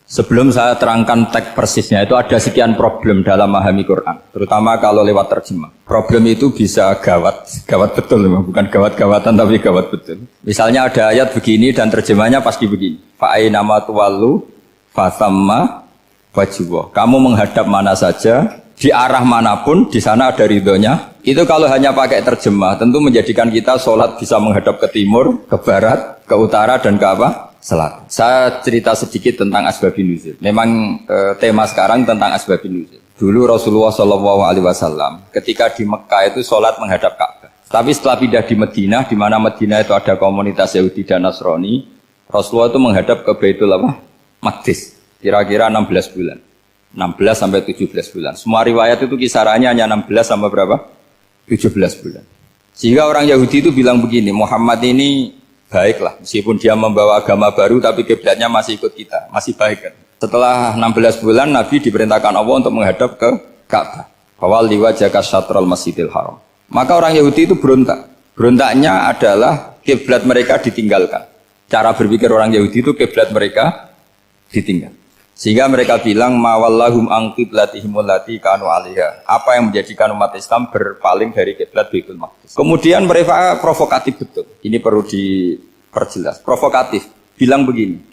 Sebelum saya terangkan teks persisnya, itu ada sekian problem dalam memahami Quran, terutama kalau lewat terjemah. Problem itu bisa gawat betul, bukan gawat-gawatan tapi gawat betul. Misalnya ada ayat begini dan terjemahnya pasti begini. Fa'aina ma tuwallu fasamma wajhullah. Kamu menghadap mana saja, di arah manapun, di sana ada ridhonya. Itu kalau hanya pakai terjemah, tentu menjadikan kita sholat bisa menghadap ke timur, ke barat, ke utara, dan ke apa? Selatan. Saya cerita sedikit tentang asbabun nuzul. Memang tema sekarang tentang asbabun nuzul. Dulu Rasulullah SAW ketika di Mekah itu sholat menghadap Ka'bah. Tapi setelah pindah di Madinah, di mana Madinah itu ada komunitas Yahudi dan Nasrani, Rasulullah itu menghadap ke Baitul Maqdis. Kira-kira 16 bulan. 16 sampai 17 bulan. Semua riwayat itu kisarannya hanya 16 sampai berapa? 17 bulan. Sehingga orang Yahudi itu bilang begini, Muhammad ini baiklah, meskipun dia membawa agama baru tapi kiblatnya masih ikut kita, masih baik kan. Setelah 16 bulan Nabi diperintahkan Allah untuk menghadap ke Ka'bah. Fawal liwajhaka syatrul Masjidil Haram. Maka orang Yahudi itu berontak. Berontaknya adalah kiblat mereka ditinggalkan. Cara berpikir orang Yahudi itu kiblat mereka ditinggal. Sehingga mereka bilang mawallahum an qiblatihim allati kanu 'alaiha. Apa yang menjadikan umat Islam berpaling dari kiblat Baitul Maqdis. Kemudian mereka provokatif betul. Ini perlu diperjelas. Provokatif. Bilang begini.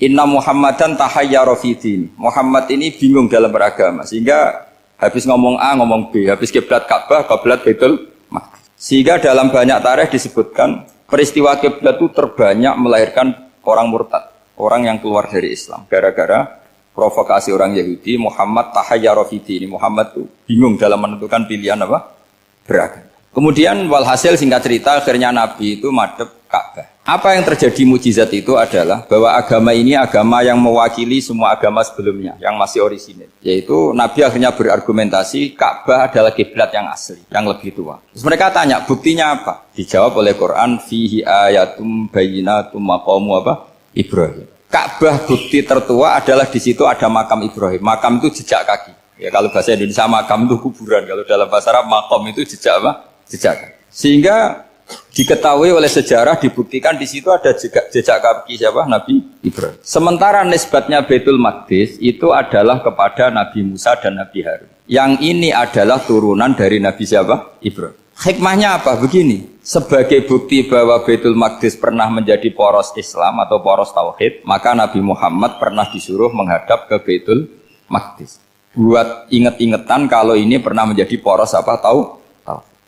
Inna Muhammadan tahayyara fi din. Muhammad ini bingung dalam beragama sehingga habis ngomong A ngomong B, habis kiblat Ka'bah, kiblat Baitul Maqdis. Sehingga dalam banyak tarikh disebutkan peristiwa kiblat itu terbanyak melahirkan orang murtad. Orang yang keluar dari Islam gara-gara provokasi orang Yahudi. Muhammad tahayyara fi din. Muhammad itu bingung dalam menentukan pilihan apa? Beragama. Kemudian walhasil singkat cerita akhirnya Nabi itu madhep Ka'bah. Apa yang terjadi mukjizat itu adalah bahwa agama ini agama yang mewakili semua agama sebelumnya yang masih orisinil. Yaitu Nabi akhirnya berargumentasi Ka'bah adalah kiblat yang asli, yang lebih tua. Terus mereka tanya buktinya apa? Dijawab oleh Quran fihi ayatum bayyinatum maqamu apa? Ibrahim. Ka'bah bukti tertua adalah di situ ada makam Ibrahim. Makam itu jejak kaki. Ya kalau bahasa Indonesia makam itu kuburan. Kalau dalam bahasa Arab makam itu jejak apa? Jejak kaki. Sehingga diketahui oleh sejarah dibuktikan di situ ada jejak kaki siapa? Nabi Ibrahim. Sementara nisbatnya Baitul Maqdis itu adalah kepada Nabi Musa dan Nabi Harun. Yang ini adalah turunan dari Nabi siapa? Ibrahim. Hikmahnya apa? Begini. Sebagai bukti bahwa Baitul Maqdis pernah menjadi poros Islam atau poros Tauhid, maka Nabi Muhammad pernah disuruh menghadap ke Baitul Maqdis. Buat inget-ingetan kalau ini pernah menjadi poros apa? Tahu?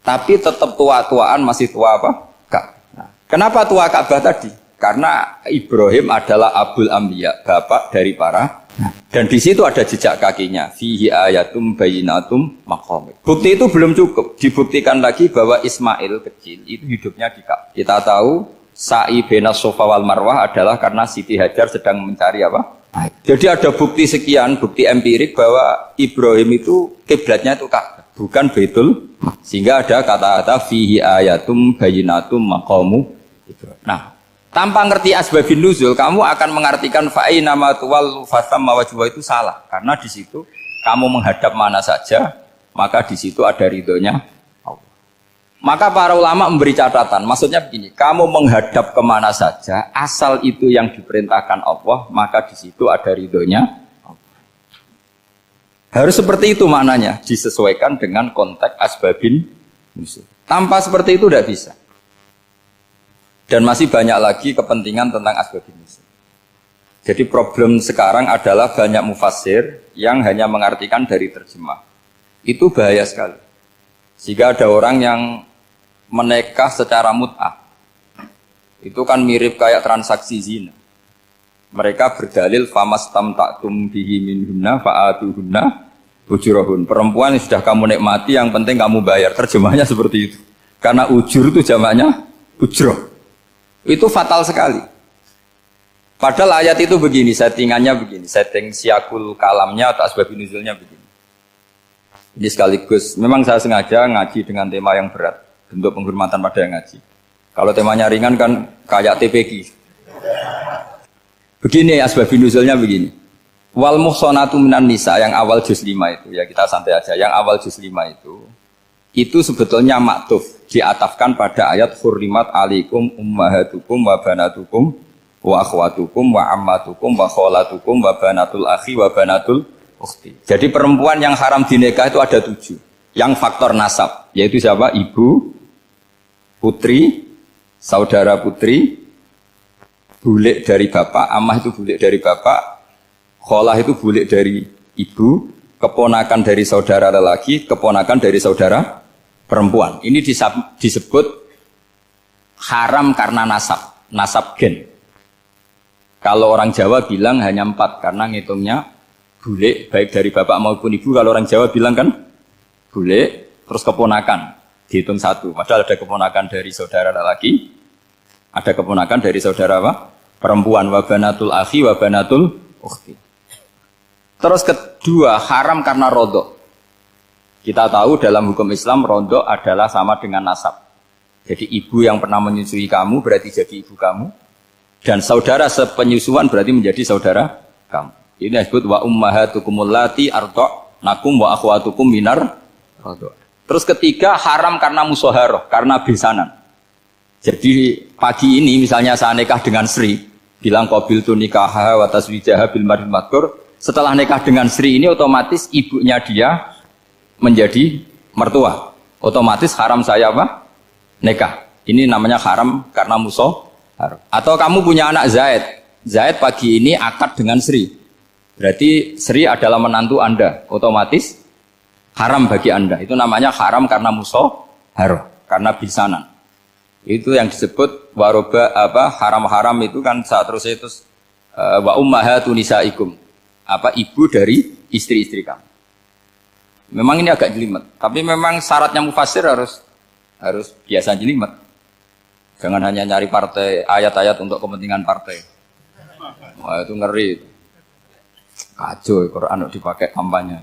Tapi tetap tua-tuaan masih tua apa? Ka'bah. Nah, kenapa tua Ka'bah tadi? Karena Ibrahim adalah Abul Anbiya, bapak dari para. Dan di situ ada jejak kakinya. Fihi ayatum bayyinatum maqam. Bukti itu belum cukup. Dibuktikan lagi bahwa Ismail kecil itu hidupnya di Ka'bah. Kita tahu sa'i bainas Safa wal Marwah adalah karena Siti Hajar sedang mencari apa? Jadi ada bukti sekian, bukti empirik bahwa Ibrahim itu kiblatnya itu Ka'bah, bukan Baitul. Sehingga ada kata-kata fihi ayatum bayyinatum maqamu Ibrahim. Nah, tanpa ngerti asbabun nuzul, kamu akan mengartikan fa'ina ma tuwallu fasamma wajhullah itu salah. Karena di situ kamu menghadap mana saja, maka di situ ada ridhonya Allah. Maka para ulama memberi catatan, maksudnya begini, kamu menghadap kemana saja, asal itu yang diperintahkan Allah, maka di situ ada ridhonya Allah. Harus seperti itu maknanya, disesuaikan dengan konteks asbabun nuzul. Tanpa seperti itu tidak bisa. Dan masih banyak lagi kepentingan tentang asbabun nuzul. Jadi problem sekarang adalah banyak mufassir yang hanya mengartikan dari terjemah. Itu bahaya sekali. Sehingga ada orang yang menikah secara mut'ah. Itu kan mirip kayak transaksi zina. Mereka berdalil famastamta'tum bihi minhunna fa'atuhunna ujurahun. Perempuan yang sudah kamu nikmati yang penting kamu bayar. Terjemahnya seperti itu. Karena ujur itu jamaknya ujroh. Itu fatal sekali. Padahal ayat itu begini, settingannya begini, setting siakul kalamnya atau asbabun nuzulnya begini. Ini sekaligus, memang saya sengaja ngaji dengan tema yang berat, bentuk penghormatan pada yang ngaji. Kalau temanya ringan kan kayak TPQ. Begini asbabun nuzulnya begini. Wal muhsanatu minan nisa yang awal juz 5 itu, ya kita santai aja, yang awal juz 5 itu sebetulnya maktuf, diatafkan pada ayat hurrimat alaikum ummahatukum wa banatukum wa akhwatukum wa ammatukum wa kholatukum wa banatul akhi wa banatul ukhti. Jadi perempuan yang haram dinikah itu ada 7. Yang faktor nasab, yaitu siapa? Ibu, putri, saudara putri, bulik dari bapak, amah itu bulik dari bapak, kholah itu bulik dari ibu, keponakan dari saudara lelaki, keponakan dari saudara perempuan. Ini disebut haram karena nasab gen. Kalau orang Jawa bilang hanya 4 karena ngitungnya bulik baik dari bapak maupun ibu. Kalau orang Jawa bilang kan bulik terus keponakan dihitung 1. Padahal ada keponakan dari saudara lelaki, ada keponakan dari saudara apa? Perempuan. Wa banatul akhi wa banatul ukhti. Terus kedua haram karena rodok. Kita tahu dalam hukum Islam rodok adalah sama dengan nasab. Jadi ibu yang pernah menyusui kamu berarti jadi ibu kamu. Dan saudara sepenyusuan berarti menjadi saudara kamu. Ini disebut wa ummahatukumul lati arda'nakum wa akhwatukum minar radha'. Terus ketiga haram karena musaharah, karena besanan. Jadi pagi ini misalnya saya nikah dengan Sri, bilang qabiltu nikaha wa taswijaha bil mar'il madkur. Setelah nikah dengan Sri ini otomatis ibunya dia menjadi mertua. Otomatis haram saya apa? Nikah. Ini namanya haram karena musaharah. Atau kamu punya anak Zaid. Zaid pagi ini akad dengan Sri. Berarti Sri adalah menantu Anda. Otomatis haram bagi Anda. Itu namanya haram karena musaharah, karena bisanan. Itu yang disebut waroba apa haram-haram itu kan saat terus itu wa ummahatu nisaikum. Apa ibu dari istri-istri kamu. Memang ini agak jelimet, tapi memang syaratnya mufassir harus biasa jelimet. Jangan hanya nyari partai ayat-ayat untuk kepentingan partai. Wah itu ngeri. Kacau Quran dipakai kampanye.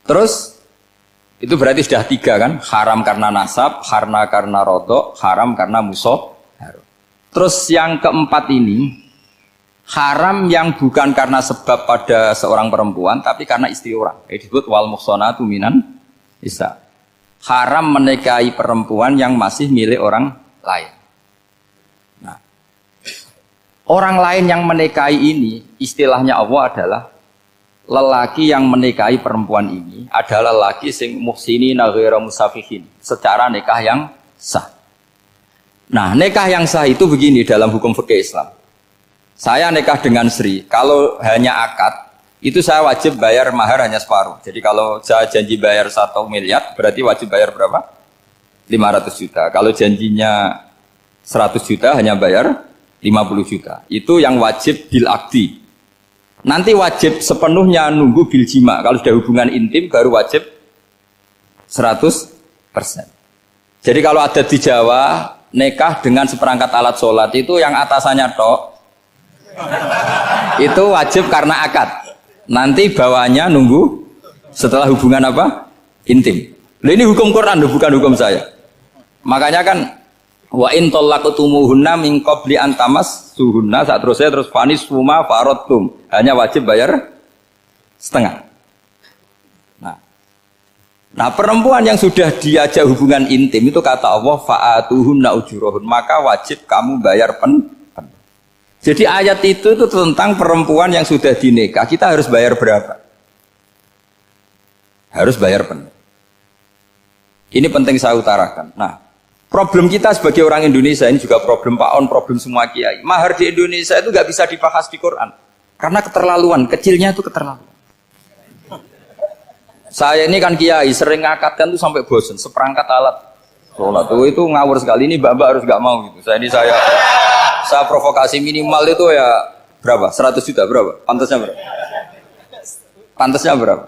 Terus itu berarti sudah 3 kan? Haram karena nasab, karena rodok, haram karena musaharah. Terus yang keempat ini haram yang bukan karena sebab pada seorang perempuan, tapi karena istri orang. Disebut wal muhsanatu minan nisa. Haram menikahi perempuan yang masih milik orang lain. Nah, orang lain yang menikahi ini, istilahnya Allah adalah lelaki yang menikahi perempuan ini adalah lelaki sing muhsinina ghairu musafihin, secara nikah yang sah. Nah, nikah yang sah itu begini dalam hukum fikih Islam. Saya nikah dengan Sri, kalau hanya akad, itu saya wajib bayar mahar hanya separuh. Jadi kalau saya janji bayar 1 miliar, berarti wajib bayar berapa? 500 juta. Kalau janjinya 100 juta, hanya bayar 50 juta. Itu yang wajib bil akdi. Nanti wajib sepenuhnya nunggu bil jima. Kalau sudah hubungan intim, baru wajib 100%. Jadi kalau ada di Jawa, nikah dengan seperangkat alat sholat, itu yang atasannya tok, itu wajib karena akad. Nanti bawahnya nunggu setelah hubungan apa? Intim. Nah, ini hukum Quran, bukan hukum saya. Makanya kan wa in talaqtumuhunna min qabli an tamassuhunna, saat terus fanis huma faradtum. Hanya wajib bayar setengah. Nah, perempuan yang sudah diajak hubungan intim itu kata Allah fa'atuhunna ujurahun, maka wajib kamu bayar Jadi ayat itu tentang perempuan yang sudah dinikah, kita harus bayar berapa? Harus bayar penuh. Ini penting saya utarakan. Nah, problem kita sebagai orang Indonesia, ini juga problem Pak On, problem semua kiai. Mahar di Indonesia itu nggak bisa dibahas di Quran. Karena keterlaluan, kecilnya itu keterlaluan. Saya ini kan kiai, sering ngakatkan tuh sampai bosan, seperangkat alat sholat. Itu ngawur sekali, ini mbak-mbak harus nggak mau gitu. Saya provokasi minimal itu ya berapa? 100 juta berapa? Pantasnya berapa? Pantasnya berapa?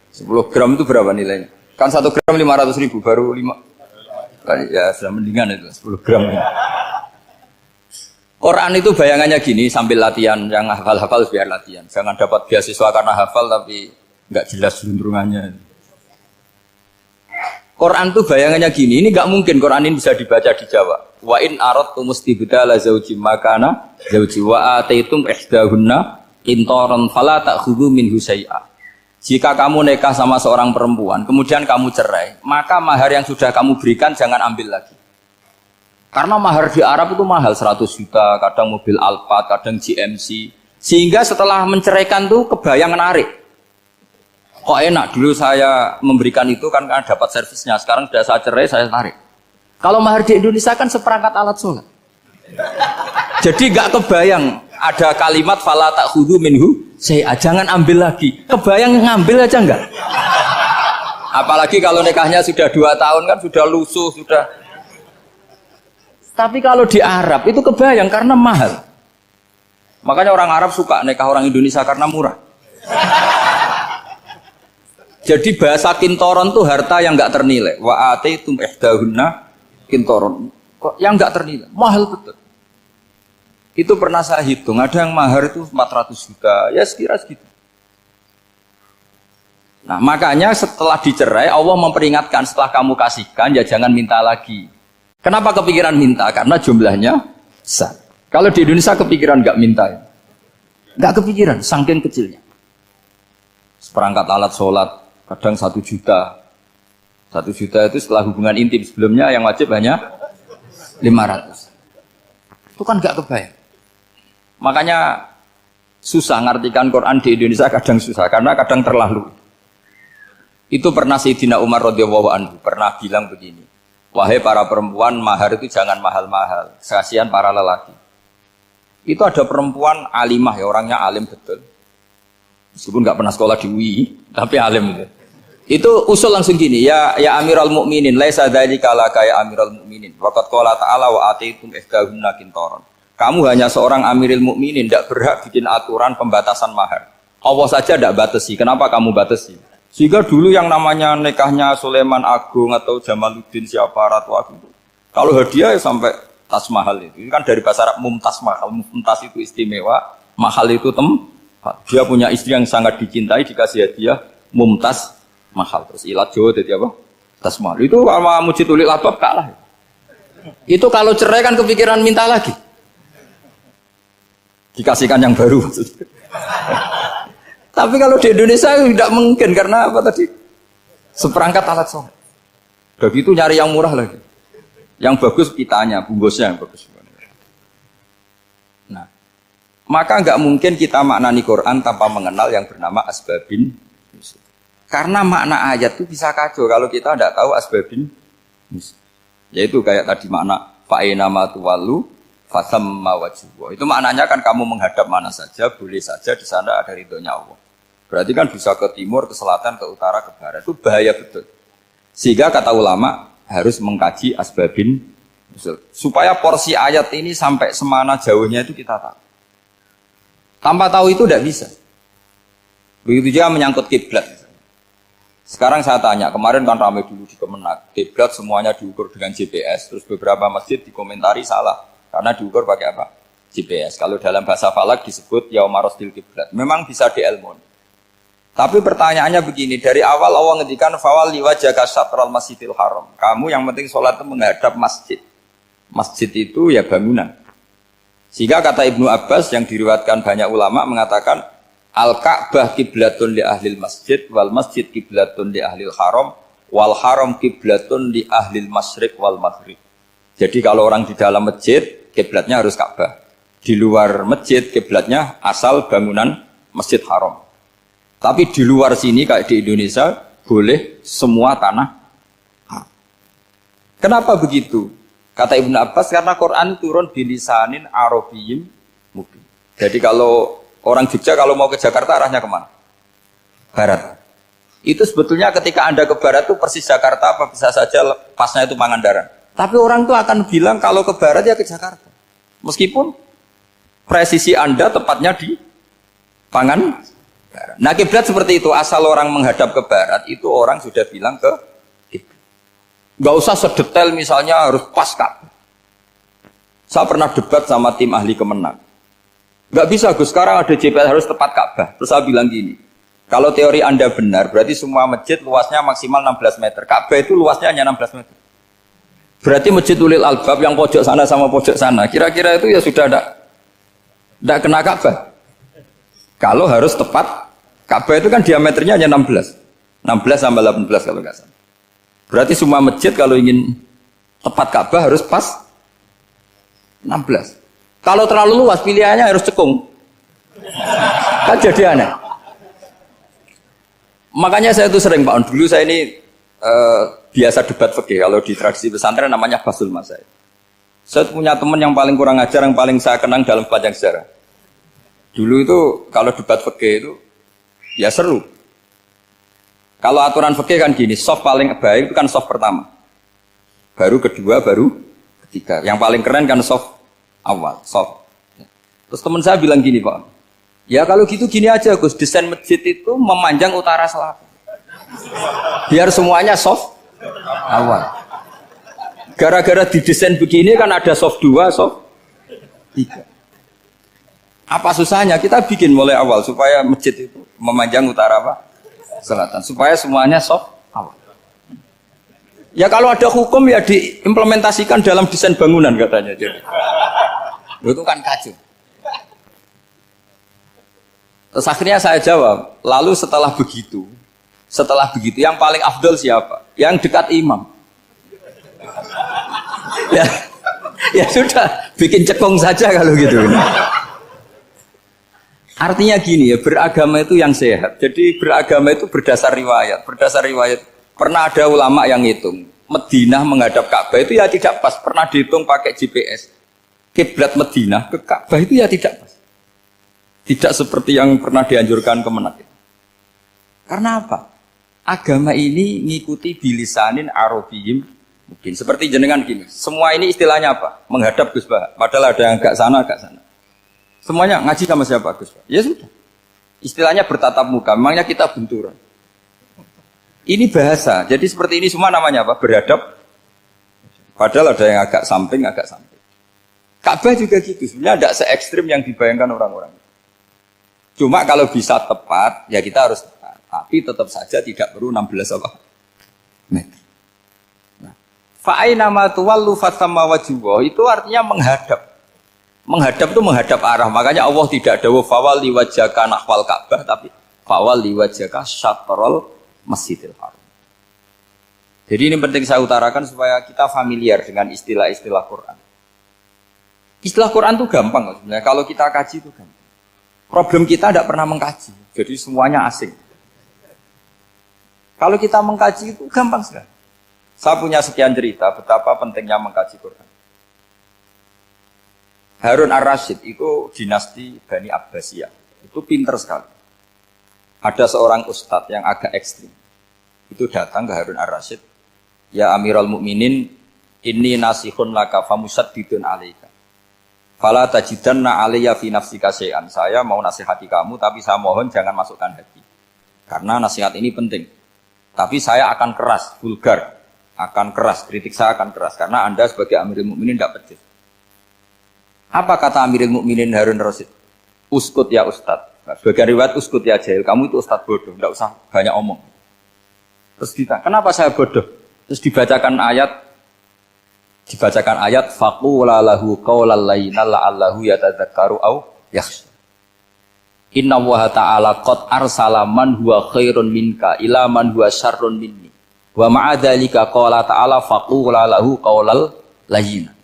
10 gram itu berapa nilainya? Kan 1 gram 500.000 baru 5. Ya sudah mendingan itu 10 gram. Quran itu bayangannya gini sambil latihan, yang hafal-hafal biar latihan. Jangan dapat beasiswa karena hafal tapi nggak jelas juntrungannya. Quran tuh bayangannya gini, ini nggak mungkin Quran ini bisa dibaca di Jawa. Wa in aradtum istibdala zaujin makana zauji wa ataitum ihdahunna qintaran fala ta'khudhu minhu syai'a. Jika kamu nikah sama seorang perempuan, kemudian kamu cerai, maka mahar yang sudah kamu berikan jangan ambil lagi. Karena mahar di Arab itu mahal 100 juta, kadang mobil Alphard, kadang GMC. Sehingga setelah menceraikan tuh kebayang menarik. Kok enak, dulu saya memberikan itu kan karena dapat servisnya, sekarang sudah saya cerai, saya tarik. Kalau mahar di Indonesia kan seperangkat alat sholat. Jadi gak kebayang ada kalimat fala ta'khudhu minhu syai'a, jangan ambil lagi. Kebayang ngambil aja enggak? Apalagi kalau nikahnya sudah 2 tahun kan sudah lusuh, sudah. Tapi kalau di Arab itu kebayang karena mahal. Makanya orang Arab suka nikah orang Indonesia karena murah. Jadi bahasa kintoron tuh harta yang enggak ternilai. Wa ataitum ihdahunna kintoron. Kok yang enggak ternilai? Mahal betul. Itu pernah saya hitung, ada yang mahar itu 400 juta, ya sekira segitu. Nah makanya setelah dicerai, Allah memperingatkan setelah kamu kasihkan, ya jangan minta lagi. Kenapa kepikiran minta? Karena jumlahnya besar. Kalau di Indonesia kepikiran nggak minta, ya? Nggak kepikiran, saking kecilnya. Seperangkat alat sholat, kadang 1 juta. 1 juta itu setelah hubungan intim, sebelumnya yang wajib hanya 500. Itu kan nggak kebayang. Makanya susah ngartikan Quran di Indonesia, kadang susah karena kadang terlalu. Itu pernah Sayyidina Umar radhiyallahu anhu pernah bilang begini, wahai para perempuan, mahar itu jangan mahal-mahal, kasihan para lelaki. Itu ada perempuan alimah ya, orangnya alim betul, meskipun nggak pernah sekolah di UI, tapi alim itu. Itu usul langsung gini, ya Amirul Mukminin, laisa dzalika laka ya Amirul Mukminin, waqad qala ta'ala wa ataitum ihdahunna qintaran. Kamu hanya seorang Amirul Mukminin, tidak berhak bikin aturan pembatasan mahar. Allah saja tidak batasi, kenapa kamu batasi? Sehingga dulu yang namanya nikahnya Sulaiman Agung atau Jamaluddin siapa Ratu Agung, kalau hadiah ya sampai tas mahal itu kan dari bahasa Arab mumtaz mahal, mumtaz itu istimewa, mahal itu tempat. Dia punya istri yang sangat dicintai, dikasih hadiah mumtaz mahal. Terus ilat Jawa jadi apa? Tas mahal. Itu sama Mujidulil Albab kalah. Itu kalau cerai kan kepikiran minta lagi. Dikasihkan yang baru maksudnya. Tapi kalau di Indonesia tidak mungkin karena apa tadi? Seperangkat alat sholat. Begitu nyari yang murah lagi. Yang bagus kitanya, bungkusnya yang bagus. Nah, maka nggak mungkin kita maknani Quran tanpa mengenal yang bernama asbabin. Karena makna ayat itu bisa kacau kalau kita tidak tahu asbabin. Yaitu kayak tadi makna fa'ina ma tuwallu fasamma wajhu. Itu maknanya kan kamu menghadap mana saja, boleh saja di sana ada ridhonya Allah. Berarti kan bisa ke timur, ke selatan, ke utara, ke barat. Itu bahaya betul. Sehingga kata ulama harus mengkaji asbabin supaya porsi ayat ini sampai semana jauhnya itu kita tahu. Tanpa tahu itu tidak bisa. Begitu juga menyangkut kiblat. Sekarang saya tanya, kemarin kan ramai dulu di Kemenak, kiblat semuanya diukur dengan GPS, terus beberapa masjid dikomentari salah. Karena diukur pakai apa? GPS. Kalau dalam bahasa falak disebut yaumarosdil kiblat. Memang bisa diilmun. Tapi pertanyaannya begini, dari awal Allah ngendikan fawalli wajhaka syatral masjidil haram. Kamu yang penting sholat itu menghadap masjid. Masjid itu ya bangunan. Sehingga kata Ibnu Abbas yang diriwayatkan banyak ulama mengatakan al-Ka'bah kiblatun li ahlil masjid wal masjid kiblatun li ahlil haram wal haram kiblatun li ahlil masyriq wal maghrib. Jadi kalau orang di dalam masjid, kiblatnya harus Ka'bah. Di luar masjid, kiblatnya asal bangunan Masjid Haram. Tapi di luar sini, kayak di Indonesia, boleh semua tanah. Kenapa begitu? Kata Ibnu Abbas, karena Quran turun bilisanin Arabiyyin mubin. Jadi kalau orang Jogja, kalau mau ke Jakarta, arahnya kemana? Barat. Itu sebetulnya ketika Anda ke barat itu persis Jakarta, apa bisa saja pasnya itu Pangandaran. Tapi orang itu akan bilang kalau ke barat ya ke Jakarta. Meskipun presisi Anda tepatnya di Pangandaran. Nah kiblat seperti itu, asal orang menghadap ke barat itu orang sudah bilang ke kiblat. Gak usah sedetail misalnya harus pas Ka'bah. Saya pernah debat sama tim ahli Kemenak. Gak bisa Gus, sekarang ada GPS harus tepat Ka'bah. Terus saya bilang gini, kalau teori Anda benar, berarti semua masjid luasnya maksimal 16 meter. Ka'bah itu luasnya hanya 16 meter. Berarti Masjidul Albab yang pojok sana sama pojok sana, kira-kira itu ya sudah tidak kena Ka'bah. Kalau harus tepat, Ka'bah itu kan diameternya hanya 16 sampai 18 kalau nggak salah. Berarti semua masjid kalau ingin tepat Ka'bah harus pas 16. Kalau terlalu luas pilihannya harus cekung. Kan jadi aneh. Makanya saya itu sering Pak, dulu saya ini biasa debat fikih. Kalau di tradisi pesantren namanya basul masail. Saya punya teman yang paling kurang ajar, yang paling saya kenang dalam sepanjang sejarah. Dulu itu kalau debat fikih itu ya seru. Kalau aturan fikih kan gini, soft paling baik itu kan soft pertama. Baru kedua, baru ketiga. Yang paling keren kan soft awal, soft. Terus teman saya bilang gini Pak, ya kalau gitu gini aja Gus, desain masjid itu memanjang utara selatan. Biar semuanya soft awal. Gara-gara didesain begini kan ada soft 2, soft 3. Apa susahnya? Kita bikin mulai awal supaya masjid itu memanjang utara apa? Selatan. Supaya semuanya soft awal. Ya kalau ada hukum ya diimplementasikan dalam desain bangunan katanya. Itu kan kacau. Terus akhirnya saya jawab, lalu setelah begitu yang paling afdol siapa? Yang dekat imam. Ya sudah, bikin cekung saja kalau gitu. Artinya gini ya, beragama itu yang sehat. Jadi beragama itu berdasar riwayat. Berdasar riwayat, pernah ada ulama yang hitung Madinah menghadap Ka'bah itu ya tidak pas. Pernah dihitung pakai GPS. Kiblat Madinah ke Ka'bah itu ya tidak pas. Tidak seperti yang pernah dianjurkan Kemenak. Karena apa? Agama ini ngikuti bilisanin Arabiyim mungkin. Seperti jenengan gini. Semua ini istilahnya apa? Menghadap Gus Bah. Padahal ada yang agak sana, agak sana. Semuanya ngaji sama siapa Gus Bah? Ya sudah. Istilahnya bertatap muka. Memangnya kita benturan. Ini bahasa. Jadi seperti ini semua namanya apa? Berhadap. Padahal ada yang agak samping, agak samping. Ka'bah juga gitu. Sebenarnya tidak se-ekstrim yang dibayangkan orang-orang. Cuma kalau bisa tepat, ya kita harus tepat. Tapi tetap saja tidak perlu 16 apa? Meter. Nah, fa'aina ma tuwallu fasamma wajhullah itu artinya menghadap. Menghadap itu menghadap arah. Makanya Allah tidak dawuh fawalli wajhaka nahwal Ka'bah, tapi fawalli wajhaka syatrul Masjidil Haram. Jadi ini penting saya utarakan supaya kita familiar dengan istilah-istilah Quran. Istilah Quran itu gampang sebenarnya. Kalau kita kaji itu gampang. Problem kita tidak pernah mengkaji, jadi semuanya asing. Kalau kita mengkaji itu gampang sekali. Saya punya sekian cerita betapa pentingnya mengkaji Quran. Harun ar-Rasyid itu dinasti Bani Abbasiyah. Itu pinter sekali. Ada seorang ustadz yang agak ekstrim. Itu datang ke Harun ar-Rasyid. Ya Amirul Mukminin, inni nasihun laka famusaddidun alaika. Fala tajidanna alayya fi nafsika syai'an. Saya mau nasihati kamu, tapi saya mohon jangan masukkan hati. Karena nasihat ini penting. Tapi saya akan keras, vulgar. Akan keras, kritik saya akan keras. Karena Anda sebagai Amirul Mukminin tidak pedes. Apa kata Amirul Mukminin Harun ar-Rasyid? Uskut ya Ustadz. Sebagai riwayat uskut ya jahil. Kamu itu Ustadz bodoh, tidak usah banyak omong. Terus ditanya, kenapa saya bodoh? Terus dibacakan ayat faqula lahu qaulal layyina la'allahu yatadzakkaru aw yakhsha. Inna Allaha ta'ala qad arsala man huwa khairun minka ila man huwa syarrun minni. Wa ma'a dzalika qala ta'ala faqula lahu qaulal layyina.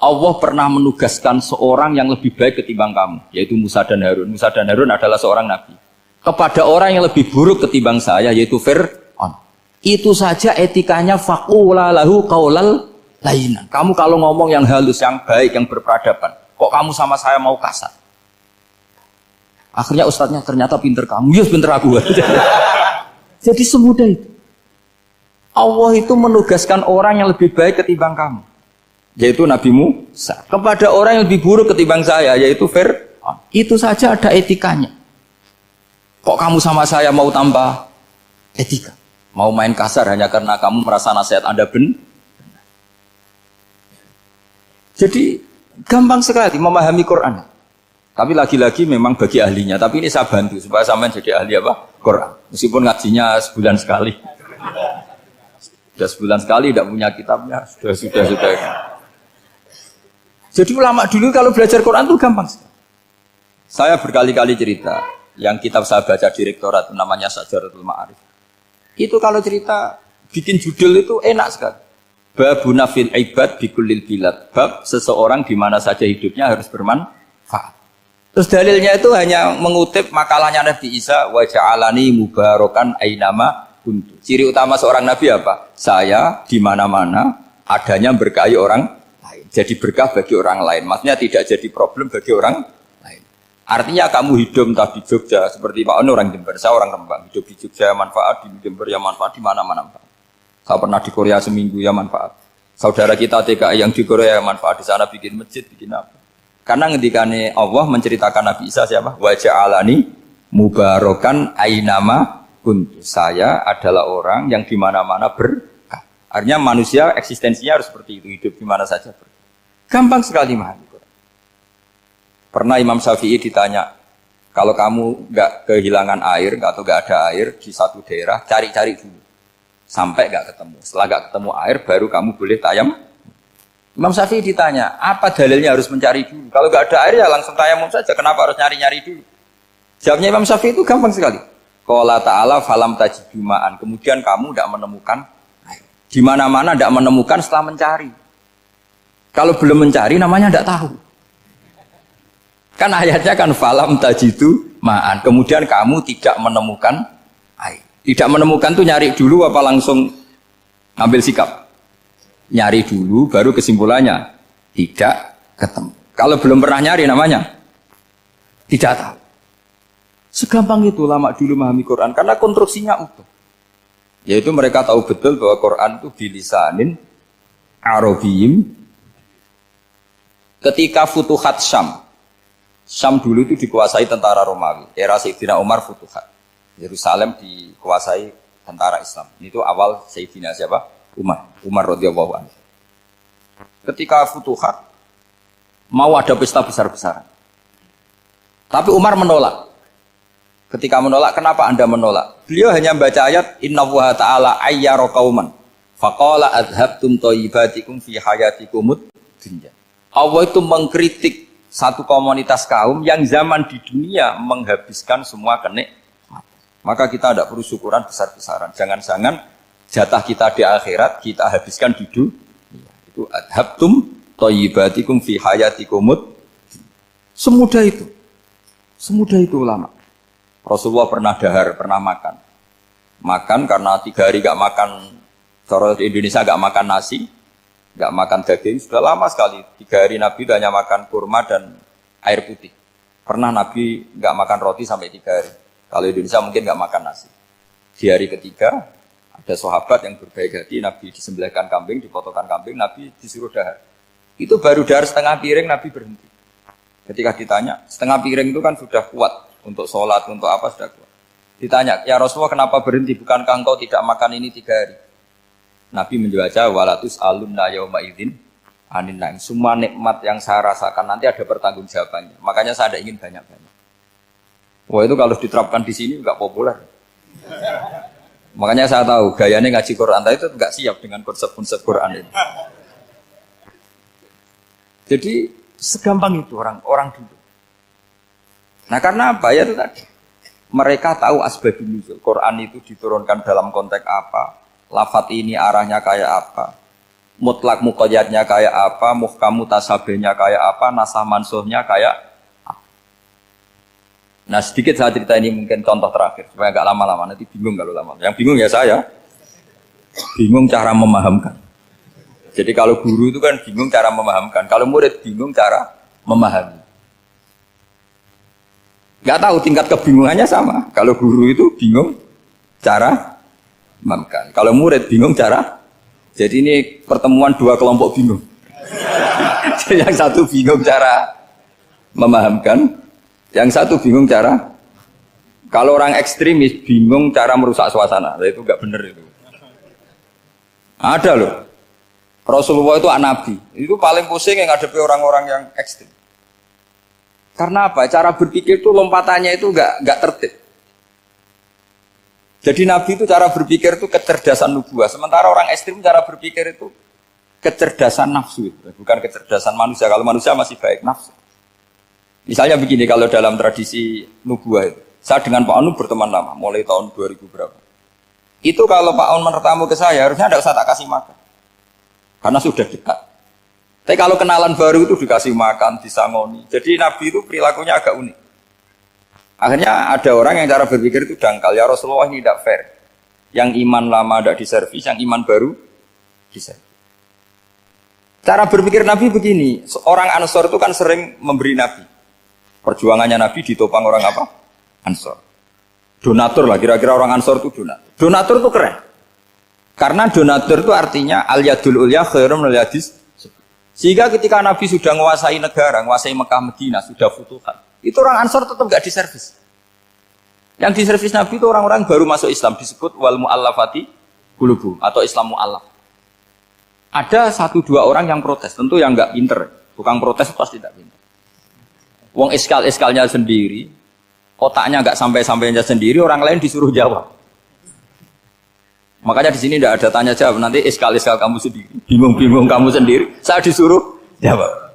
Allah pernah menugaskan seorang yang lebih baik ketimbang kamu, yaitu Musa dan Harun. Musa dan Harun adalah seorang nabi. Kepada orang yang lebih buruk ketimbang saya, yaitu Fir'aun. Itu saja etikanya faqula lahu qaulal lain. Kamu kalau ngomong yang halus, yang baik, yang berperadaban, kok kamu sama saya mau kasar? Akhirnya ustadznya ternyata pinter kamu, yes pinter aku. Jadi semudah itu. Allah itu menugaskan orang yang lebih baik ketimbang kamu, yaitu Nabi Musa. Kepada orang yang lebih buruk ketimbang saya, yaitu Fir'aun. Itu saja ada etikanya. Kok kamu sama saya mau tambah etika? Mau main kasar hanya karena kamu merasa nasihat Anda benar? Jadi gampang sekali memahami Quran. Tapi lagi-lagi memang bagi ahlinya. Tapi ini saya bantu supaya sampean jadi ahli apa? Quran. Meskipun ngajinya sebulan sekali. Sudah sebulan sekali tidak punya kitabnya. Sudah. Jadi ulama dulu kalau belajar Quran itu gampang sekali. Saya berkali-kali cerita. Yang kitab saya baca di rektorat namanya Syajaratul Ma'arif. Itu kalau cerita bikin judul itu enak sekali. Babuna fil ibad bikulil bilad. Bab seseorang di mana saja hidupnya harus bermanfaat. Terus dalilnya itu hanya mengutip makalahnya Nabi Isa, wa ja'alani mubarakan ainama kuntu. Ciri utama seorang nabi apa? Saya di mana-mana adanya berkahi orang lain. Jadi berkah bagi orang lain. Maksudnya tidak jadi problem bagi orang lain. Artinya kamu hidup entah di Jogja seperti Pak Ono orang Jember, saya orang Rembang. Hidup di Jogja manfaat, di Jember ya manfaat, di mana-mana manfaat. Saya pernah di Korea seminggu ya manfaat. Saudara kita TKI yang di Korea ya manfaat, di sana bikin masjid, bikin apa. Karena ngendikane Allah menceritakan Nabi Isa siapa? Wa ja'alani mubarakan ainama kuntu. Saya adalah orang yang di mana-mana berkah. Artinya manusia eksistensinya harus seperti itu, hidup di mana saja berkah. Gampang sekali memahami. Pernah Imam Syafi'i ditanya, kalau kamu nggak kehilangan air atau nggak ada air di satu daerah, cari-cari dulu sampai nggak ketemu. Setelah nggak ketemu air, baru kamu boleh tayam. Imam Syafi'i ditanya, apa dalilnya harus mencari dulu? Kalau nggak ada air ya langsung tayamum saja. Kenapa harus nyari-nyari dulu? Jawabnya Imam Syafi'i itu gampang sekali. Qala ta'ala falam tajidu ma'an. Kemudian kamu tidak menemukan air. Di mana-mana tidak menemukan setelah mencari. Kalau belum mencari namanya tidak tahu. Kan ayatnya kan falam tajidu ma'an. Kemudian kamu tidak menemukan air. Tidak menemukan tuh nyari dulu apa langsung ambil sikap? Nyari dulu baru kesimpulannya tidak ketemu. Kalau belum pernah nyari namanya tidak tahu. Segampang itu ulama dulu memahami Quran karena konstruksinya utuh. Yaitu mereka tahu betul bahwa Quran itu bilisanin Arabiyim. Ketika Futuhat Syam dulu itu dikuasai tentara Romawi. Era Sayyidina Umar Futuhat. Yerusalem dikuasai tentara Islam. Itu awal Sayyidina siapa? Umar radhiyallahu anhu. Ketika Futuhat mau ada pesta besar-besaran. Tapi Umar menolak. Ketika menolak, kenapa Anda menolak? Beliau hanya baca ayat Innallaha ta'ala ayyara qauman faqala adhabtum thayyibatikum fi hayatikumud dunya. Allah itu mengkritik satu komunitas kaum yang zaman di dunia menghabiskan semua kenikmatan. Maka kita tidak perlu syukuran besar-besaran. Jangan-jangan jatah kita di akhirat kita habiskan di dunia. Itu adhabtum thayyibatikum fi hayatikumud. Semudah itu. Semudah itu ulama. Rasulullah pernah dahar, pernah makan. Makan karena 3 hari gak makan, cara di Indonesia gak makan nasi, gak makan daging, sudah lama sekali. 3 hari Nabi hanya makan kurma dan air putih. Pernah Nabi gak makan roti sampai 3 hari. Kalau Indonesia mungkin gak makan nasi. Di hari ketiga, ada sahabat yang berbaik hati, Nabi disembelihkan kambing, dipotongkan kambing, Nabi disuruh dahar. Itu baru dahar setengah piring, Nabi berhenti. Ketika ditanya, setengah piring itu kan sudah kuat. Untuk sholat, untuk apa sudah kuat. Ditanya, ya Rasulullah kenapa berhenti? Bukankah engkau tidak makan ini 3 hari? Nabi menjawab, walatus alunna yawma idzin anin naim. Semua nikmat yang saya rasakan nanti ada pertanggungjawabannya. Makanya saya tidak ingin banyak-banyak. Wah itu kalau diterapkan di sini nggak populer. Makanya saya tahu gayanya ngaji Quran itu nggak siap dengan konsep-konsep Quran ini. Jadi segampang itu orang dulu. Nah karena apa ya itu tadi mereka tahu asbabun nuzul. Quran itu diturunkan dalam konteks apa, lafadz ini arahnya kayak apa, mutlak muqayyadnya kayak apa, muhkam mutasabihnya kayak apa, nasah mansuhnya kayak apa. Nah sedikit saya cerita ini mungkin contoh terakhir supaya agak lama-lama, nanti bingung kalau lama. Yang bingung ya saya, bingung cara memahamkan. Jadi kalau guru itu kan bingung cara memahamkan, kalau murid bingung cara memahami. Gak tahu tingkat kebingungannya sama. Kalau guru itu bingung cara memahamkan. Kalau murid bingung cara. Jadi ini pertemuan 2 kelompok bingung. Jadi yang satu bingung cara memahamkan, yang satu bingung cara. Kalau orang ekstremis bingung cara merusak suasana. Itu gak benar itu. Ada loh. Rasulullah itu anak nabi. Itu paling pusing yang ngadepi orang-orang yang ekstrim. Karena apa? Cara berpikir itu lompatannya itu enggak tertib. Jadi Nabi itu cara berpikir itu kecerdasan nubuah. Sementara orang ekstrim cara berpikir itu kecerdasan nafsu. Bukan kecerdasan manusia. Kalau manusia masih baik nafsu. Misalnya begini, kalau dalam tradisi nubuah itu. Saya dengan Pak Anu berteman lama. Mulai tahun 2000 berapa. Itu kalau Pak Anu bertamu ke saya, harusnya enggak usah tak kasih makan. karena sudah dekat. Tapi kalau kenalan baru itu dikasih makan, disangoni. Jadi Nabi itu perilakunya agak unik. Akhirnya ada orang yang cara berpikir itu dangkal. Ya Rasulullah ini tidak fair. Yang iman lama tidak diservis, yang iman baru diservis. Cara berpikir Nabi begini. Orang Ansor itu kan sering memberi Nabi. Perjuangannya Nabi ditopang orang apa? Ansor. Donatur lah, kira-kira orang Ansor itu donatur. Donatur itu keren. Karena donatur itu artinya al-yadul ulya khairum minal yadis. Sehingga ketika Nabi sudah menguasai negara, menguasai Mekah Medina, sudah futuhat, itu orang Ansor tetap gak diservis. Yang diservis Nabi itu orang-orang baru masuk Islam, disebut wal mu'allafati qulubuhum atau Islam mu'allaf. Ada 1-2 orang yang protes, tentu yang gak pinter. Tukang protes pasti tidak pinter. Wong iskal-iskalnya sendiri, otaknya gak sampai-sampainya sendiri, orang lain disuruh jawab. Makanya di sini tidak ada tanya jawab, nanti iskal-iskal kamu sendiri, bingung-bingung kamu sendiri, saya disuruh jawab.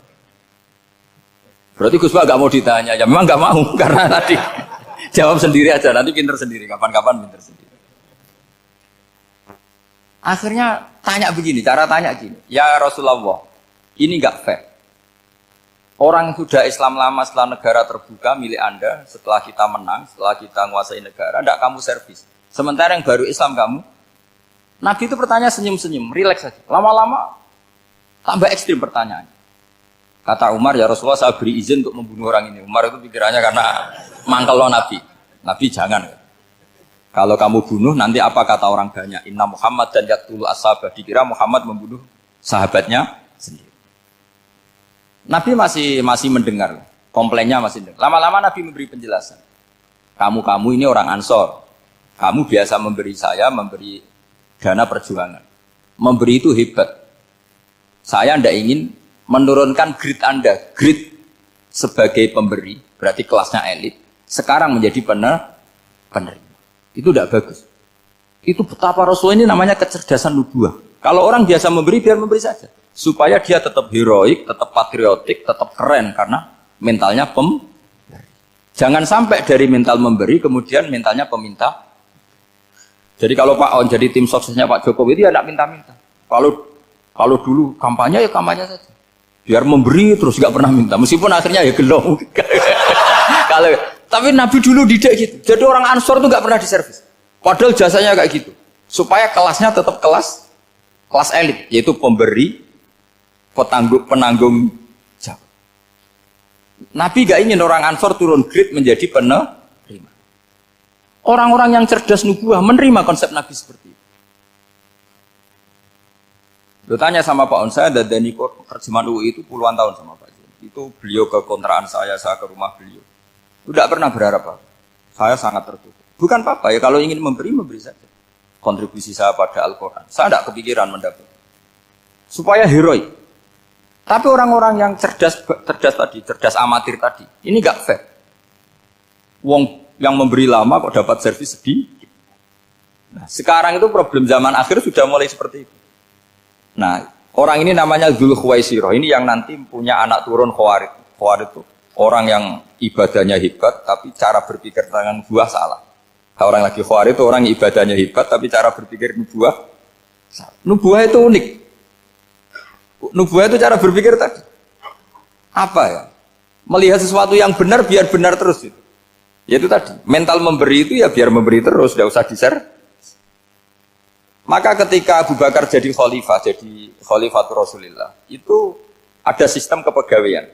Berarti Gus Pak gak mau ditanya, ya memang gak mau, karena tadi jawab sendiri aja, nanti pinter sendiri, kapan-kapan pinter sendiri. Akhirnya tanya begini, cara tanya gini, ya Rasulullah, ini gak fair. Orang sudah Islam lama setelah negara terbuka milik Anda, setelah kita menang, setelah kita menguasai negara, tidak kamu servis. Sementara yang baru Islam kamu, Nabi itu bertanya senyum-senyum, rileks saja. Lama-lama tambah ekstrim pertanyaannya. Kata Umar, ya Rasulullah saya beri izin untuk membunuh orang ini. Umar itu pikirannya karena mangkel lo Nabi. Nabi jangan. Kalau kamu bunuh, nanti apa kata orang banyak? Inna Muhammad dan yaqtulu ashabah. Dikira Muhammad membunuh sahabatnya sendiri. Nabi masih mendengar. Komplainnya masih dengar. Lama-lama Nabi memberi penjelasan. Kamu ini orang Ansor. Kamu biasa memberi saya, memberi dana perjuangan. Memberi itu hebat. Saya tidak ingin menurunkan grade Anda. Grade sebagai pemberi, berarti kelasnya elit. Sekarang menjadi penerima. Itu tidak bagus. Itu betapa Rasul ini namanya kecerdasan nubuah. Kalau orang biasa memberi, biar memberi saja. Supaya dia tetap heroik, tetap patriotik, tetap keren. Karena mentalnya pemberi. Jangan sampai dari mental memberi, kemudian mentalnya peminta. Jadi kalau Pak On jadi tim suksesnya Pak Jokowi itu ya tidak minta-minta. Kalau dulu kampanye ya kampanye saja. Biar memberi terus nggak pernah minta. Meskipun akhirnya ya gelong. Tapi Nabi dulu tidak gitu. Jadi orang Ansor itu nggak pernah diservis. Padahal jasanya kayak gitu. Supaya kelasnya tetap kelas elit, yaitu pemberi, penanggung jawab. Nabi nggak ingin orang Ansor turun grade menjadi penerima. Orang-orang yang cerdas nubuah menerima konsep Nabi seperti itu. Lo tanya sama Pak On, saya dadani terjemahan UI itu puluhan tahun sama Pak Jun. Itu beliau ke kontrakan saya ke rumah beliau. Tidak pernah berharap apa. Saya sangat tertutup. Bukan apa-apa ya, kalau ingin memberi saja. Kontribusi saya pada Al-Quran. Saya tidak kepikiran mendapat. Supaya heroik. Tapi orang-orang yang cerdas amatir tadi, ini nggak fair. Wong yang memberi lama kok dapat servis sedikit. Nah, sekarang itu problem zaman akhir sudah mulai seperti itu. Nah, orang ini namanya Dzul Khuwaisirah. Ini yang nanti punya anak turun Khawarid. Khawarid itu orang yang ibadahnya hebat, tapi cara berpikir tentang nubuah salah. Orang lagi Khawarid itu orang yang ibadahnya hebat, tapi cara berpikir nubuah salah. Nubuah itu unik. Nubuah itu cara berpikir tadi. Apa ya? Melihat sesuatu yang benar biar benar terus itu. Yaitu tadi, mental memberi itu ya biar memberi terus, tidak usah di-share. Maka ketika Abu Bakar jadi khalifah Rasulullah, itu ada sistem kepegawaian.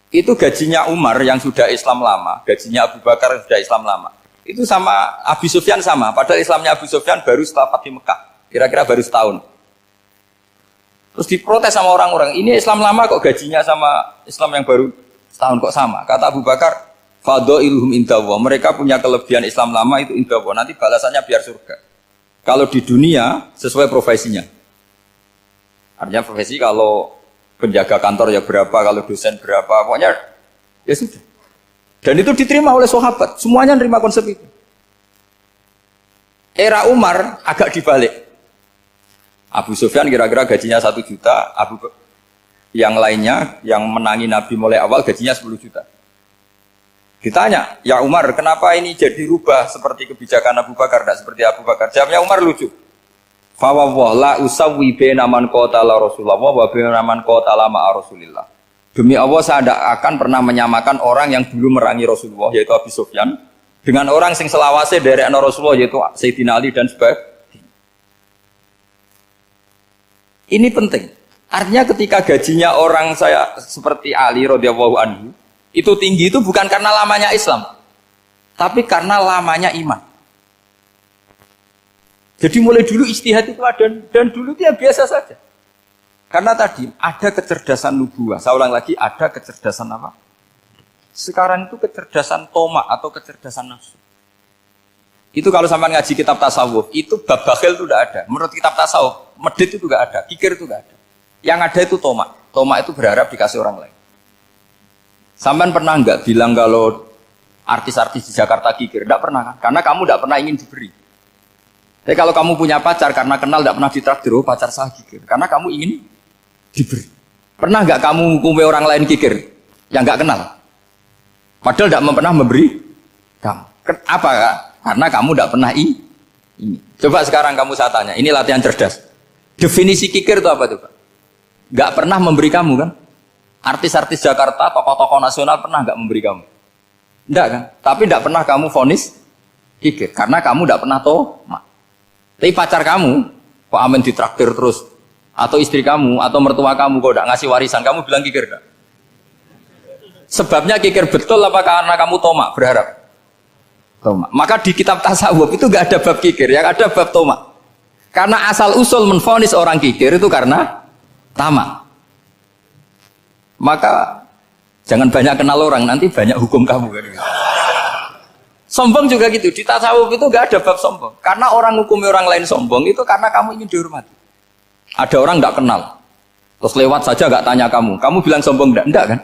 Itu gajinya Umar yang sudah Islam lama, gajinya Abu Bakar yang sudah Islam lama. Itu sama Abu Sufyan sama, padahal Islamnya Abu Sufyan baru setelah Fatih Mekah, kira-kira baru setahun. Terus diprotes sama orang-orang, ini Islam lama kok gajinya sama Islam yang baru setahun kok sama. Kata Abu Bakar, fadailuhum indallah. Mereka punya kelebihan Islam lama itu indallah. Nanti balasannya biar surga. Kalau di dunia sesuai profesinya. Artinya profesi kalau penjaga kantor ya berapa, kalau dosen berapa, pokoknya ya sudah. Dan itu diterima oleh sahabat. Semuanya menerima konsep itu. Era Umar agak dibalik. Abu Sufyan kira-kira gajinya 1 juta, yang lainnya yang menangi Nabi mulai awal gajinya 10 juta. Ditanya, ya Umar, kenapa ini jadi rubah seperti kebijakan Abu Bakar, tidak seperti Abu Bakar? Jawabnya Umar lucu. Fa la usawwi baina man qatala Rasulullah wa baina man qatala ma'a Rasulillah. Demi Allah saya tidak akan pernah menyamakan orang yang dulu merangi Rasulullah yaitu Abu Sufyan dengan orang sing selawase dari Rasulullah yaitu Sayyidina Ali dan sebagainya. Ini penting. Artinya ketika gajinya orang saya seperti Ali radhiyallahu anhu itu tinggi itu bukan karena lamanya Islam, tapi karena lamanya iman. Jadi mulai dulu ijtihad itu ada dan dulu dia biasa saja. Karena tadi ada kecerdasan nubuah. Saya ulang lagi, ada kecerdasan apa? Sekarang itu kecerdasan tomak atau kecerdasan nafsu. Itu kalau sampai ngaji kitab tasawuf, itu bab bakhil itu tidak ada. Menurut kitab tasawuf, medit itu tidak ada, kikir itu tidak ada. Yang ada itu tomak. Tomak itu berharap dikasih orang lain. Sampai pernah nggak bilang kalau artis-artis di Jakarta kikir? Tidak pernah kan? Karena kamu tidak pernah ingin diberi. Tapi kalau kamu punya pacar karena kenal tidak pernah ditraktir, oh pacar saya kikir. Karena kamu ingin diberi. Pernah nggak kamu hukumi orang lain kikir yang nggak kenal? Padahal tidak pernah memberi kamu. Apa kak? Karena kamu tidak pernah ini. Coba sekarang kamu saya tanya, ini latihan cerdas. Definisi kikir itu apa tuh Pak? Nggak pernah memberi kamu kan? Artis-artis Jakarta, tokoh-tokoh nasional pernah nggak memberi kamu? Enggak kan? Tapi tidak pernah kamu vonis kikir karena kamu tidak pernah tomak. Tapi pacar kamu, kok amin ditraktir terus, atau istri kamu, atau mertua kamu, kok tidak ngasih warisan, kamu bilang kikir enggak? Sebabnya kikir betul apa karena kamu tomak, berharap? Tomak. Maka di kitab tasawuf itu enggak ada bab kikir, yang ada bab tomak. Karena asal usul menvonis orang kikir itu karena tamak. Maka jangan banyak kenal orang, nanti banyak hukum kamu. Sombong juga gitu, di tasawuf itu gak ada bab sombong. Karena orang hukumi orang lain sombong itu karena kamu ingin dihormati. Ada orang gak kenal, terus lewat saja gak tanya kamu bilang sombong enggak kan?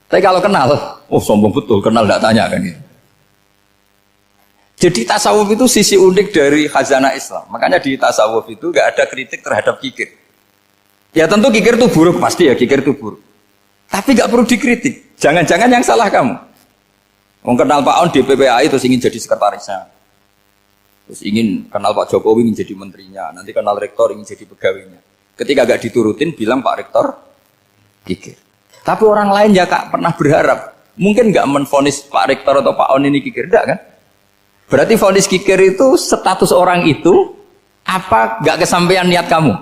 Tapi kalau kenal, oh sombong betul, kenal gak tanya kan gitu. Jadi tasawuf itu sisi unik dari khazanah Islam. Makanya di tasawuf itu gak ada kritik terhadap kikir. Ya tentu kikir itu buruk, pasti ya kikir itu buruk. Tapi gak perlu dikritik, jangan-jangan yang salah kamu. Kenal Pak On di PPAI terus ingin jadi sekretarisnya, terus ingin kenal Pak Jokowi ingin jadi menterinya, nanti kenal rektor ingin jadi pegawainya. Ketika gak diturutin bilang Pak Rektor kikir. Tapi orang lain ya kak pernah berharap, mungkin gak menvonis Pak Rektor atau Pak On ini kikir, enggak kan? Berarti vonis kikir itu status orang itu apa gak kesampaian niat kamu?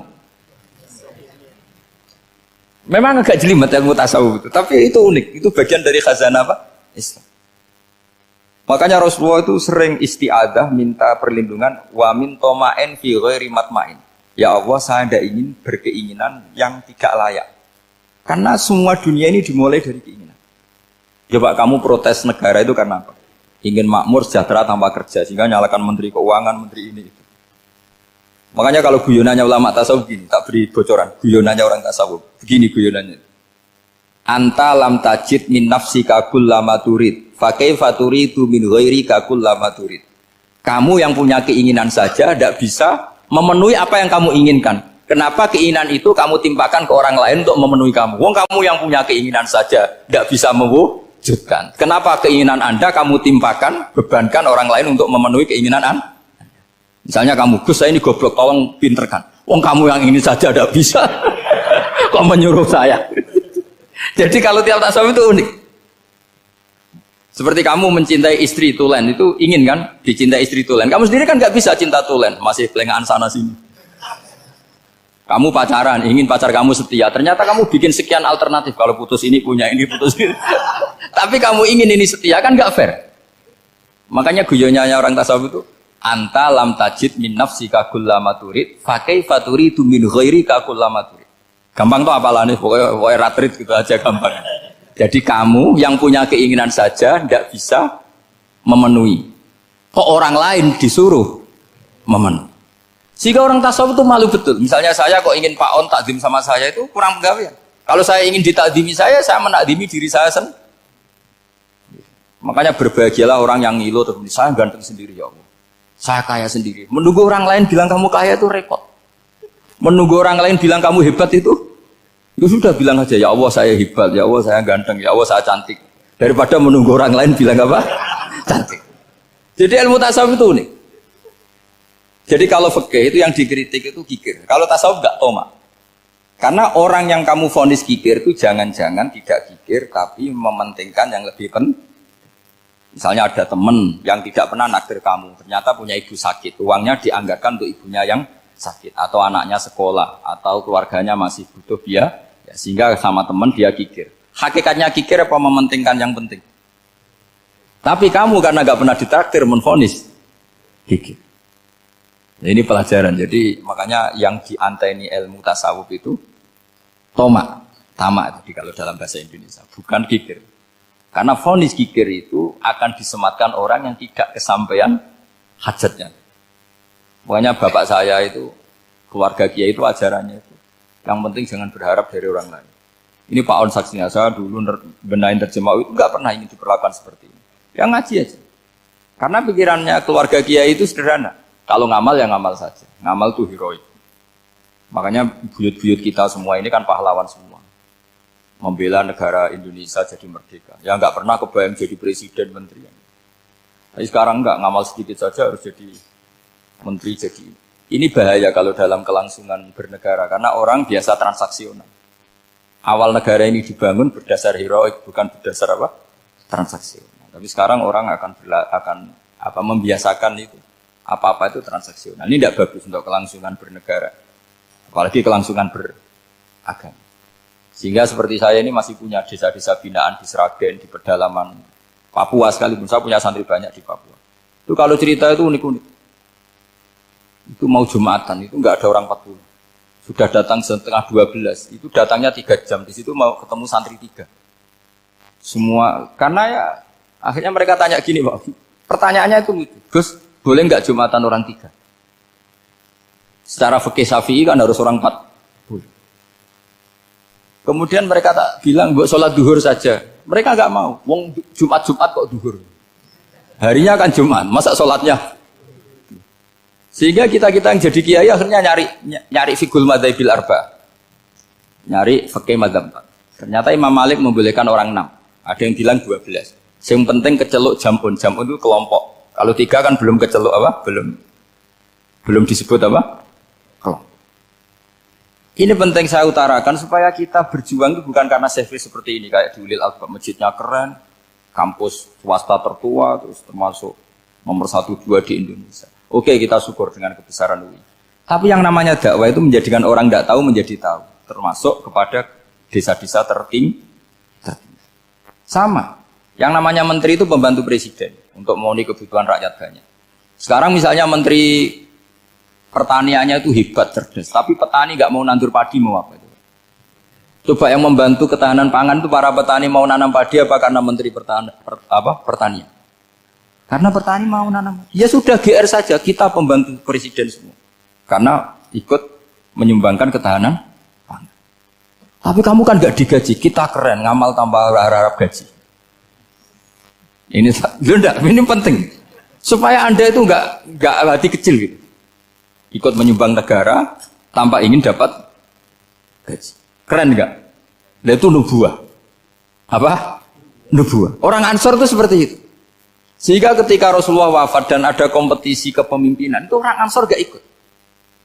Memang agak jelimet ilmu tasawuf itu, tapi itu unik, itu bagian dari khazanah apa? Islam. Makanya Rasulullah itu sering isti'adah minta perlindungan wa min toma'in fi ghairi matma'in. Ya Allah, saya tidak ingin berkeinginan yang tidak layak. Karena semua dunia ini dimulai dari keinginan. Coba kamu protes negara itu karena apa? Ingin makmur, sejahtera tanpa kerja, sehingga nyalakan menteri keuangan, menteri ini itu. Makanya kalau guyonannya ulama tasawuf gini, tak beri bocoran, guyonannya orang tasawuf. Begini guyonannya. Anta lam tajid min nafsika kullama turid fa kaifa turidu min ghairika kullama turid. Kamu yang punya keinginan saja tidak bisa memenuhi apa yang kamu inginkan. Kenapa keinginan itu kamu timpakan ke orang lain untuk memenuhi kamu? Wong kamu yang punya keinginan saja tidak bisa mewujudkan. Kenapa keinginan Anda kamu timpakan, bebankan orang lain untuk memenuhi keinginan Anda? Misalnya kamu, Gus saya ini goblok, tolong pinterkan. Wong kamu yang ini saja tidak bisa. Kok menyuruh saya? Jadi kalau tiap tasawuf itu unik. Seperti kamu mencintai istri tulen, itu ingin kan dicintai istri tulen. Kamu sendiri kan nggak bisa cinta tulen, masih pelengahan sana sini. Kamu pacaran, ingin pacar kamu setia. Ternyata kamu bikin sekian alternatif. Kalau putus ini punya ini, putus ini. Tapi kamu ingin ini setia, kan nggak fair. Makanya guyonnya orang tasawuf itu, anta lam tajid min nafsika kullama turid, fa kaifa turidu min ghairika kullama turid. Gampang tuh apalah nih, pokoknya ratrit gitu aja gampang. Jadi kamu yang punya keinginan saja tidak bisa memenuhi. Kok orang lain disuruh memenuhi? Sehingga orang tasawuf itu malu betul. Misalnya saya kok ingin Pak On takdim sama saya itu kurang pegawaian. Kalau saya ingin ditakdimi saya menakdimi diri saya sendiri. Makanya berbahagialah orang yang ngilu terus saya ganteng sendiri ya Allah. Saya kaya sendiri. Menunggu orang lain bilang kamu kaya itu repot. Menunggu orang lain bilang kamu hebat itu sudah bilang aja ya Allah saya hebat, ya Allah saya ganteng, ya Allah saya cantik. Daripada menunggu orang lain bilang apa? Cantik. Jadi ilmu tasawuf itu nih. Jadi kalau fikih itu yang dikritik itu kikir. Kalau tasawuf enggak toma. Karena orang yang kamu vonis kikir itu jangan-jangan tidak kikir tapi mementingkan yang lebih penting. Misalnya ada teman yang tidak pernah naktir kamu, ternyata punya ibu sakit, uangnya dianggarkan untuk ibunya yang sakit, atau anaknya sekolah, atau keluarganya masih butuh biaya, ya, sehingga sama teman dia kikir. Hakikatnya kikir apa mementingkan yang penting? Tapi kamu karena nggak pernah ditraktir menvonis kikir. Nah, ini pelajaran. Jadi makanya yang dianteni ilmu tasawuf itu toma, tamak jadi kalau dalam bahasa Indonesia, bukan kikir. Karena vonis kikir itu akan disematkan orang yang tidak kesampaian hajatnya. Makanya bapak saya itu, keluarga kiai itu ajarannya itu. Yang penting jangan berharap dari orang lain. Ini Pak On saksinya, saya dulu benahin terjemah itu nggak pernah ini diperlakukan seperti ini. Yang ngaji aja. Karena pikirannya keluarga kiai itu sederhana. Kalau ngamal ya ngamal saja. Ngamal itu heroik. Makanya buyut-buyut kita semua ini kan pahlawan semua. Membela negara Indonesia jadi merdeka. Ya nggak pernah kebayang jadi presiden, menteri. Tapi sekarang nggak, ngamal sedikit saja harus jadi menteri. Jadi ini bahaya kalau dalam kelangsungan bernegara. Karena orang biasa transaksional. Awal negara ini dibangun berdasar heroik, bukan berdasar apa? Transaksional. Tapi sekarang orang akan membiasakan itu. Apa-apa itu transaksional. Ini tidak bagus untuk kelangsungan bernegara. Apalagi kelangsungan beragama. Sehingga seperti saya ini masih punya desa-desa binaan di Sragen, di pedalaman Papua sekalipun. Saya punya santri banyak di Papua. Itu kalau cerita itu unik-unik. Itu mau Jumatan, itu nggak ada orang 40. Sudah datang setengah 12. Itu datangnya 3 jam. Di situ mau ketemu santri 3. Semua, karena ya akhirnya mereka tanya gini, Pak. Pertanyaannya itu, Gus, boleh nggak Jumatan orang 3? Secara fikih Syafi'i kan harus orang 4. Boleh. Kemudian mereka tak bilang, buat sholat duhur saja. Mereka nggak mau. Wong Jumat-Jumat kok duhur. Harinya kan Jumat, masa sholatnya? Sehingga kita yang jadi kiai akhirnya nyari fikul madzhabil arba. Nyari fikih madzhab 4. Ternyata Imam Malik membolehkan orang 6. Ada yang bilang 12. Yang penting keceluk jamun. Jamun itu kelompok. Kalau 3 kan belum keceluk apa? Belum disebut apa? Kelompok. Ini penting saya utarakan supaya kita berjuang itu bukan karena service seperti ini kayak di Ulil Albab, masjidnya keren, kampus swasta tertua, terus termasuk nomor 1-2 di Indonesia. Oke, kita syukur dengan kebesaran UI. Tapi yang namanya dakwah itu menjadikan orang tidak tahu menjadi tahu, termasuk kepada desa-desa tertinggi. Sama. Yang namanya menteri itu pembantu presiden untuk memenuhi kebutuhan rakyat banyak. Sekarang misalnya menteri pertaniannya itu hebat, cerdas, tapi petani nggak mau nandur padi, mau apa itu? Coba yang membantu ketahanan pangan itu para petani mau nanam padi apa karena menteri pertanian? Karena petani mau nanam. Ya sudah GR saja, kita pembantu presiden semua. Karena ikut menyumbangkan ketahanan pangan. Tapi kamu kan nggak digaji, kita keren, ngamal tambah harap gaji. Ini penting supaya Anda itu nggak hati kecil gitu. Ikut menyumbang negara tanpa ingin dapat gaji. Keren enggak? Nah, itu nubuah. Apa? Nubuah. Orang Ansor itu seperti itu. Sehingga ketika Rasulullah wafat dan ada kompetisi kepemimpinan, itu orang Ansor enggak ikut.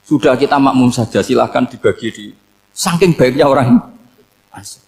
Sudah kita makmum saja, silahkan dibagi di saking baiknya orang Ansor.